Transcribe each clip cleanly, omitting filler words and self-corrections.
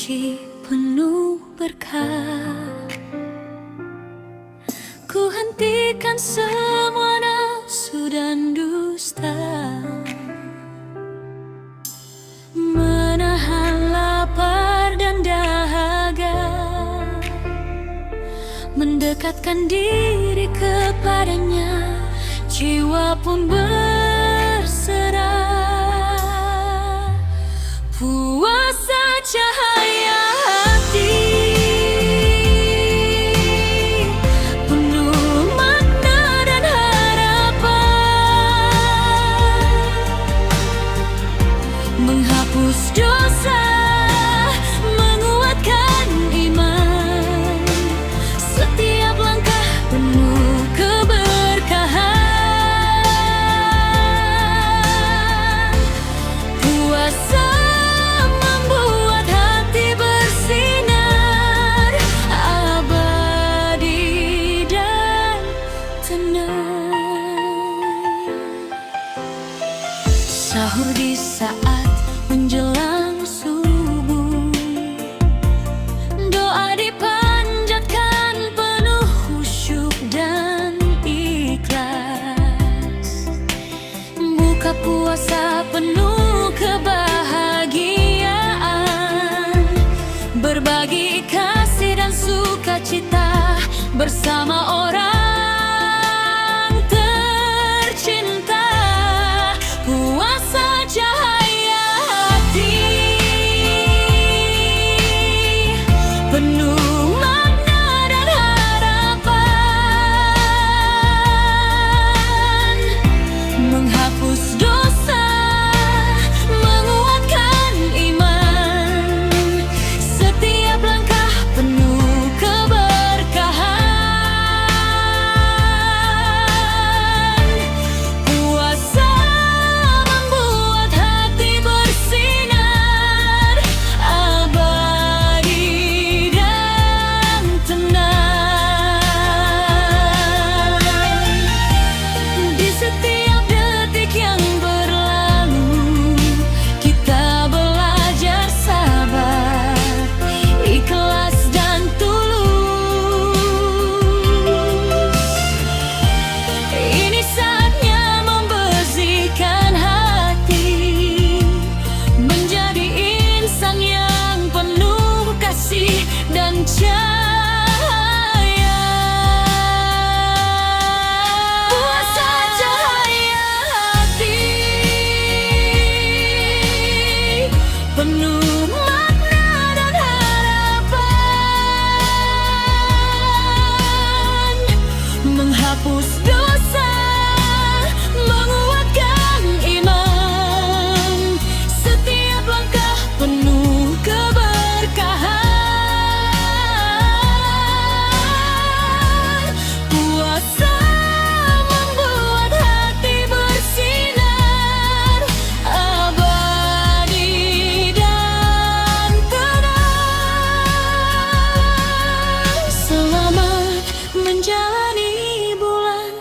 suci penuh berkah. Ku hentikan semua nafsu dan dusta, menahan lapar dan dahaga, mendekatkan diri kepadanya, jiwa pun berserah. Puasa cahaya hati, penuh makna dan harapan, menghapus dosa, menguatkan iman, setiap langkah penuh keberkahan. Puasa membuat hati bersinar, abadi dan tenang. Sahur di saat menjelang subuh, doa dipanjatkan penuh khusyuk dan ikhlas. Buka puasa penuh kebahagiaan, berbagi kasih dan sukacita bersama orang tercinta. Puasa cahaya hati, penuh makna dan harapan, menghapus dosa, menguatkan iman, setiap langkah penuh keberkahan. Puasa membuat hati bersinar, abadi dan tenang. Di setiap detik yang berlalu, kita belajar sabar, ikhlas dan tulus. Ini saatnya membersihkan hati, menjadi insan yang penuh kasih dan cahaya. Puasa cahaya hati, penuh makna dan harapan, menghapus dosa, menguatkan iman, setiap langkah penuh keberkahan. Puasa membuat hati bersinar, abadi dan tenang. Selamat menjalani bulan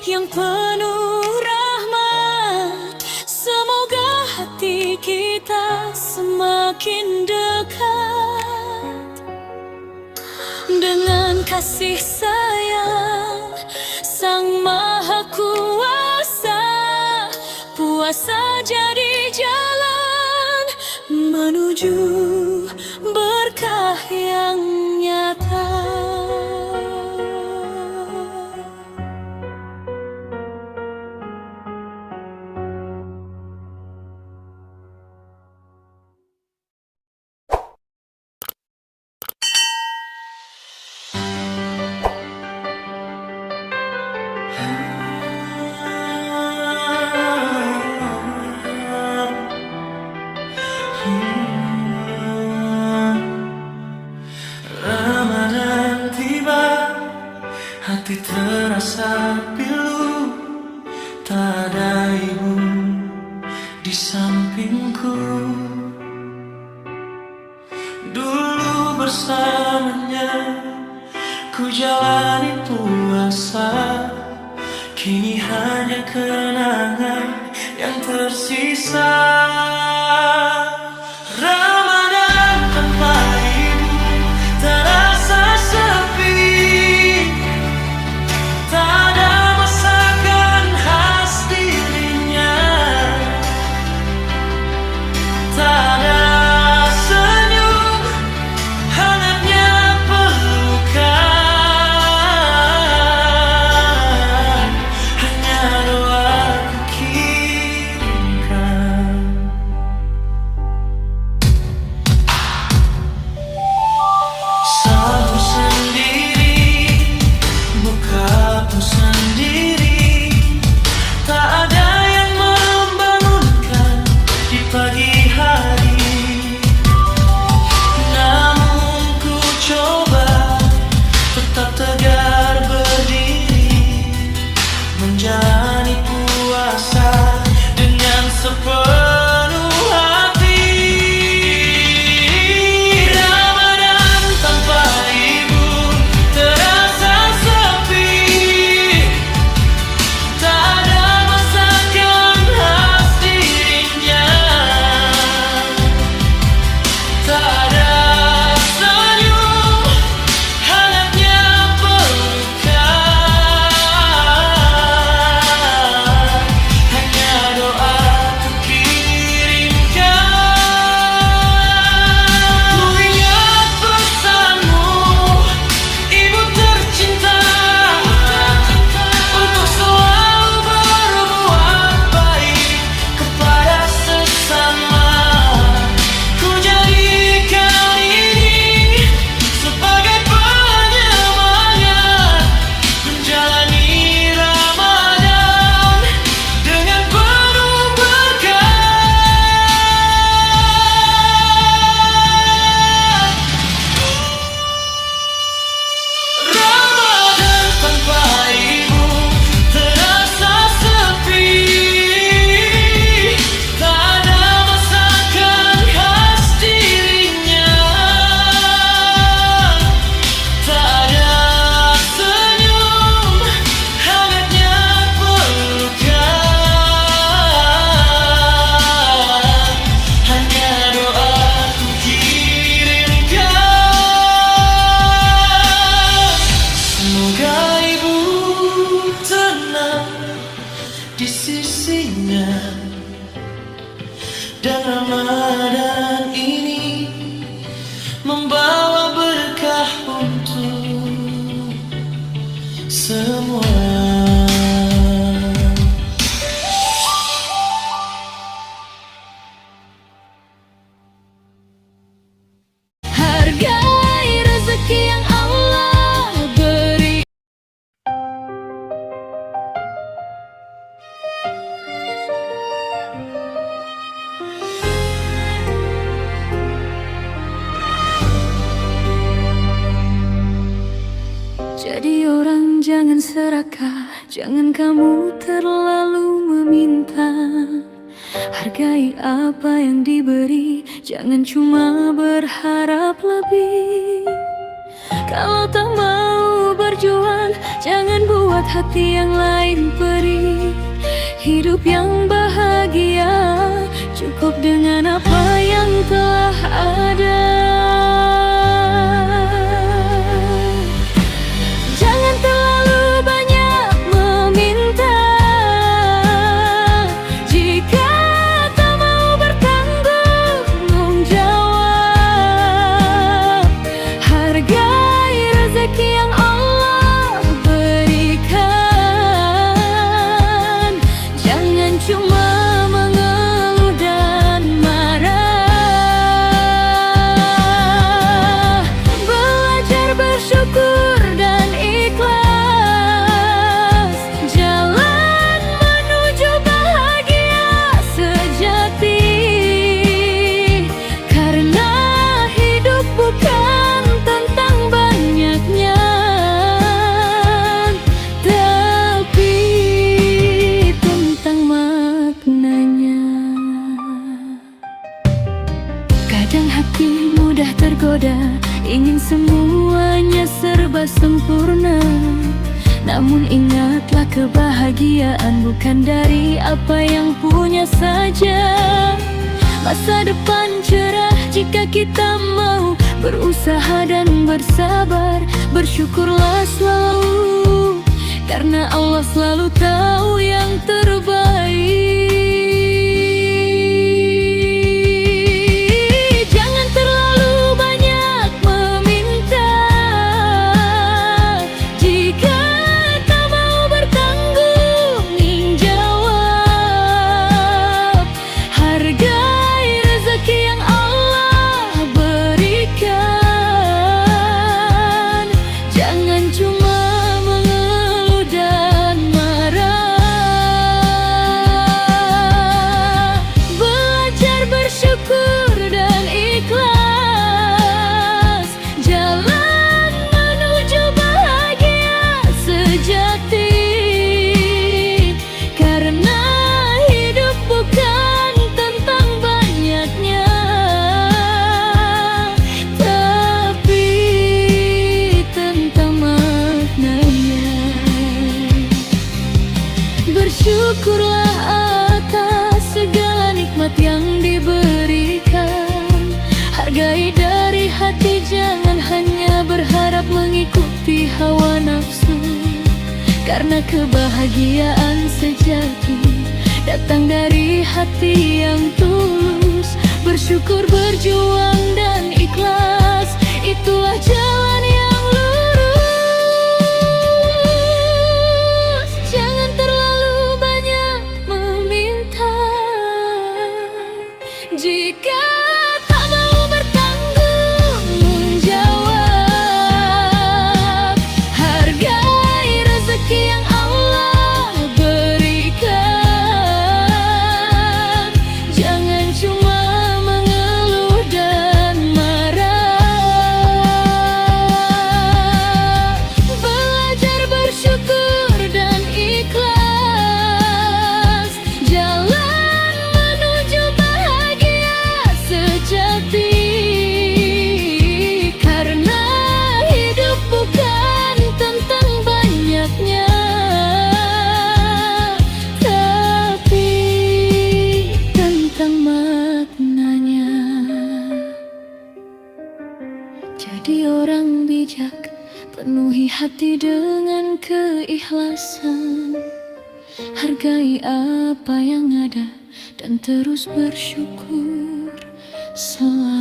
yang penuh rahmat, semoga hati kita semakin dekat dengan kasih sayang Sang Maha Kuasa. Puasa jadi jalan menuju berkah yang nyata. Ramadan tiba, hati terasa pilu, tak ada ibu di sampingku. Dulu bersamanya ku jalani puasa, kini hanya kenangan yang tersisa. Ramadan tanpa Dan Ramadan ini membawa berkah untuk semua. Hargai rezeki yang Allah beri. Jadi orang jangan serakah, jangan kamu terlalu meminta. Hargai apa yang diberi, jangan cuma berharap lebih. Kalau tak mau berjuang, jangan buat hati yang lain perih. Hidup yang bahagia cukup dengan apa yang telah ada. Jangan terlalu banyak meminta. Jika tak mau bertanggung jawab, hargai rezeki yang Allah berikan. Jangan cuma mengeluh dan marah. Belajar bersyukur dan ikhlas, jalan menuju bahagia sejati. Karena hidup bukan tentang banyaknya, tapi tentang maknanya. Kadang hati mudah tergoda, ingin semuanya serba sempurna. Namun ingatlah, kebahagiaan bukan dari apa yang punya saja. Masa depan cerah jika kita mau berusaha dan bersabar. Bersyukurlah selalu, karena Allah selalu tahu yang terbaik. Jangan terlalu banyak meminta. Jika tak mau bertanggung jawab, hargai rezeki yang Allah berikan. Jangan cuma mengeluh dan marah. Belajar bersyukur dan ikhlas, jalan menuju bahagia sejati. Karena hidup bukan tentang banyaknya, tapi tentang maknanya. Bersyukurlah atas segala nikmat yang diberikan. Hargai dari hati, jangan hanya berharap mengikuti hawa nafsu. Karena kebahagiaan sejati datang dari hati yang tulus. Bersyukur, berjuang dan ikhlas, itulah jalan yang lurus. Jangan terlalu banyak meminta. Jika tak mau bertanggung jawab, hargai rezeki yang Allah berikan. Jangan cuma mengeluh dan marah. Belajar bersyukur dan ikhlas, jalan menuju bahagia sejati. Karena hidup bukan tentang banyaknya, tapi tentang maknanya. Jadi orang bijak, penuhi hati dengan keikhlasan. Hargai apa yang ada, dan terus bersyukur selalu.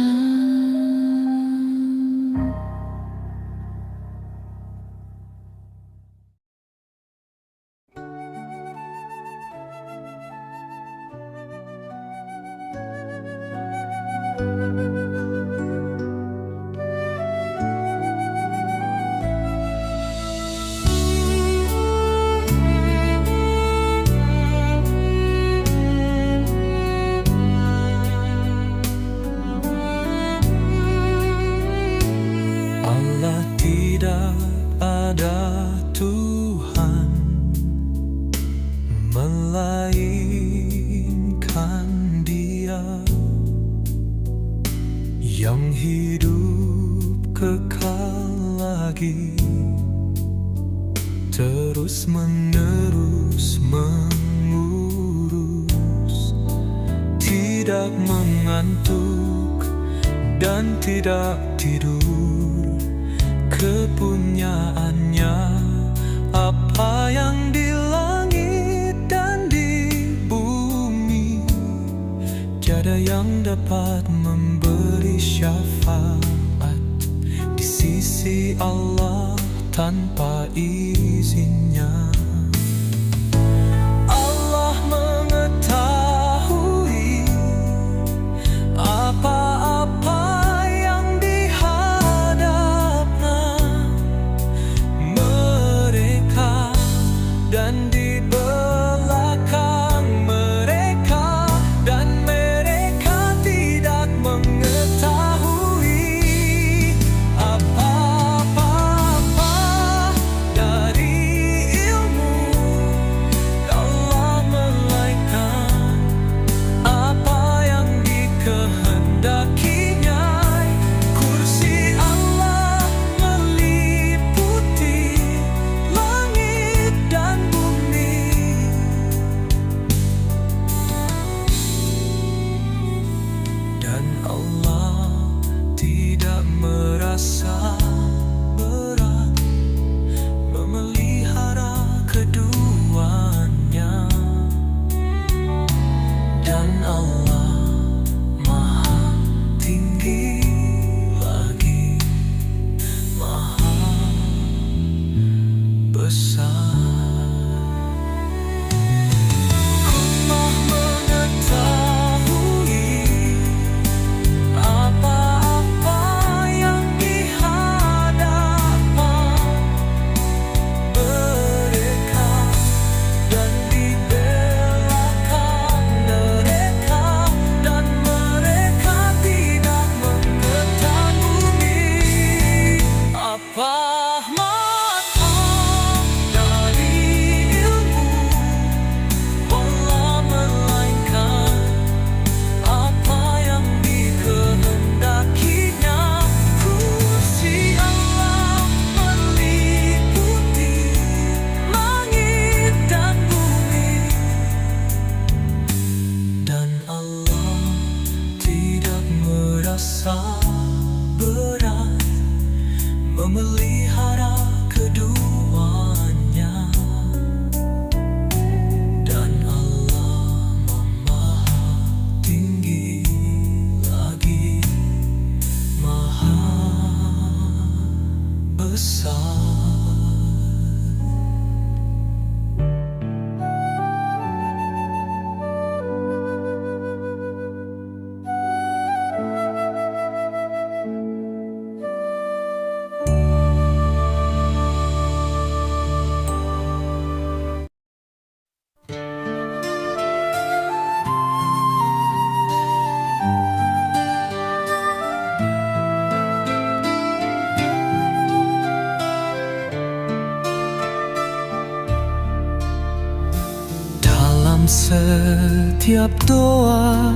Allah tidak ada Tuhan melainkan Dia yang hidup kekal lagi, terus menerus mengurus, tidak mengantuk dan tidak tidur. Kepunyaannya apa yang di langit dan di bumi, tiada yang dapat memberi syafaat di sisi Allah tanpa izinnya. Allah mengetahui apa-apa yang dihadapnya mereka dan di belakang mereka, dan mereka tidak mengetahui apa-apa dari ilmu Allah, melainkan apa yang dikehendakinya. Kursi Allah meliputi langit dan bumi, dan Allah tidak merasa berat memelihara keduanya. Dan Allah Maha tinggi lagi, Maha besar. Allah mengetahui apa-apa yang dihadapan mereka dan di belakang mereka, dan mereka tidak mengetahui apa-apa dari ilmu Allah, melainkan apa yang dikehendakinya. Kursi Allah meliputi langit dan bumi, dan Allah tidak merasa berat memelihara keduanya. Dan Allah Maha tinggi lagi, Maha besar. Dalam setiap doa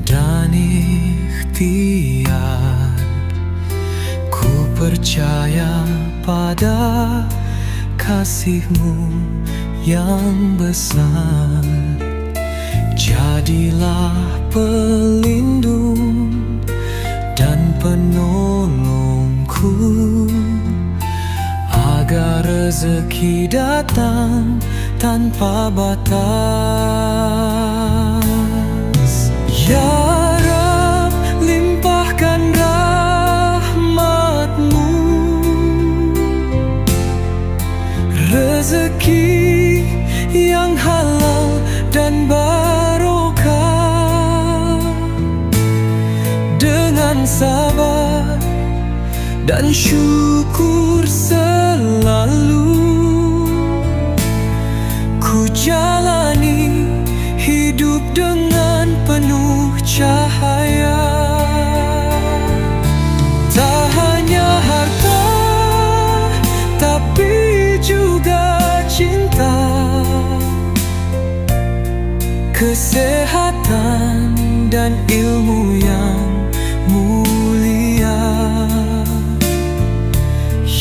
dan ikhtiar, ku percaya pada kasih-Mu yang besar. Jadilah pelindung dan penolongku, agar rezeki datang tanpa batas. sabar dan syukur selalu. Ku jalani hidup dengan penuh cahaya. Tak hanya harta, tapi juga cinta, kesehatan dan ilmu yang mulia.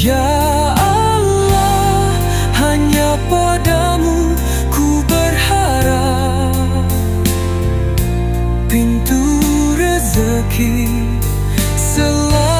Ya Allah, hanya padamu ku berharap. Pintu rezeki selalu